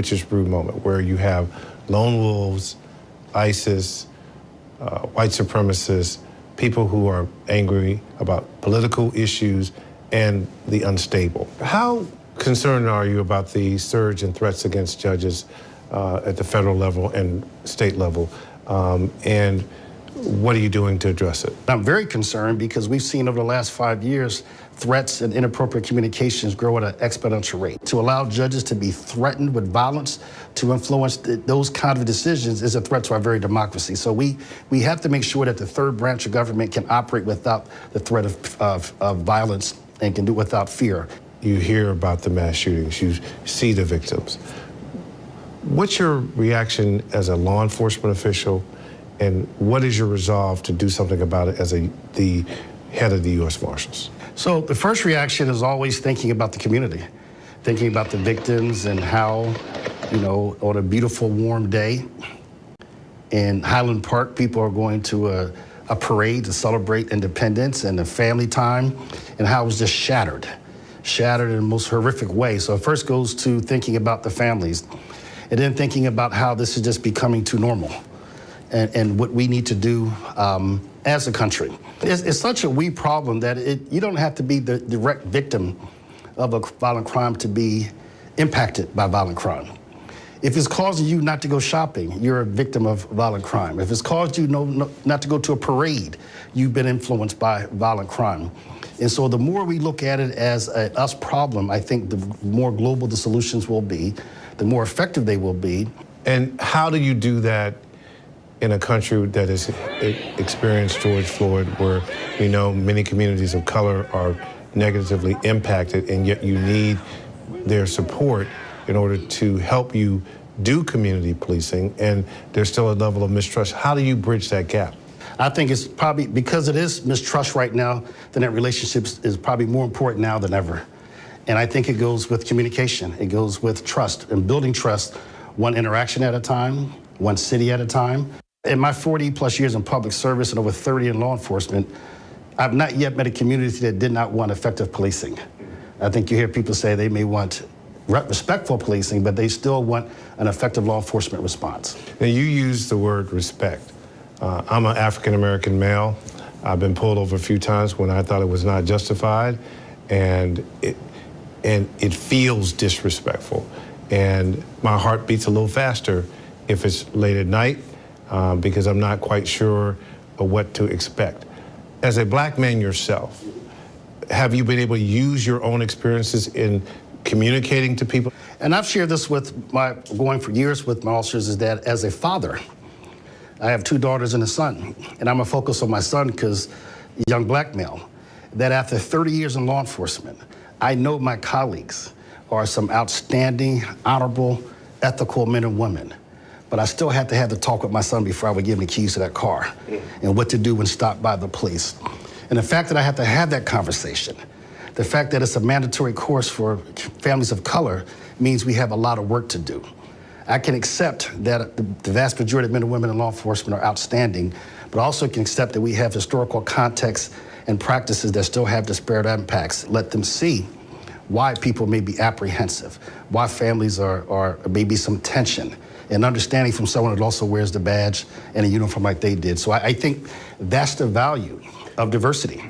witch's brew moment where you have lone wolves, ISIS, white supremacists, people who are angry about political issues and the unstable. How concerned are you about the surge in threats against judges at the federal level and state level? And what are you doing to address it? I'm very concerned because we've seen over the last 5 years threats and inappropriate communications grow at an exponential rate. To allow judges to be threatened with violence to influence those kind of decisions is a threat to our very democracy. So we have to make sure that the third branch of government can operate without the threat of violence and can do it without fear. You hear about the mass shootings, you see the victims. What's your reaction as a law enforcement official, and what is your resolve to do something about it as the head of the U.S. Marshals? So the first reaction is always thinking about the community, thinking about the victims and how, on a beautiful warm day in Highland Park, people are going to a parade to celebrate independence and the family time, and how it was just shattered in the most horrific way. So it first goes to thinking about the families, and then thinking about how this is just becoming too normal and what we need to do as a country. It's such a we problem that you don't have to be the direct victim of a violent crime to be impacted by violent crime. If it's causing you not to go shopping, you're a victim of violent crime. If it's caused you not to go to a parade, you've been influenced by violent crime. And so the more we look at it as a us problem, I think the more global the solutions will be, the more effective they will be. And how do you do that in a country that has experienced George Floyd, where we know many communities of color are negatively impacted, and yet you need their support in order to help you do community policing, and there's still a level of mistrust? How do you bridge that gap? I think it's probably because it is mistrust right now, then that relationship is probably more important now than ever. And I think it goes with communication. It goes with trust and building trust, one interaction at a time, one city at a time. In my 40 plus years in public service and over 30 in law enforcement, I've not yet met a community that did not want effective policing. I think you hear people say they may want respectful policing, but they still want an effective law enforcement response. Now, you use the word respect. I'm an African-American male. I've been pulled over a few times when I thought it was not justified, and it feels disrespectful. And my heart beats a little faster if it's late at night, because I'm not quite sure of what to expect. As a black man yourself, have you been able to use your own experiences in communicating to people? And I've shared this with going for years with my officers, is that as a father, I have 2 daughters and a son, and I'm gonna focus on my son because young black male, that after 30 years in law enforcement, I know my colleagues are some outstanding, honorable, ethical men and women. But I still had to have the talk with my son before I would give him the keys to that car and what to do when stopped by the police. And the fact that I have to have that conversation, the fact that it's a mandatory course for families of color means we have a lot of work to do. I can accept that the vast majority of men and women in law enforcement are outstanding, but also can accept that we have historical context and practices that still have disparate impacts. Let them see why people may be apprehensive, why families are maybe some tension, and understanding from someone that also wears the badge and a uniform like they did. So I think that's the value of diversity.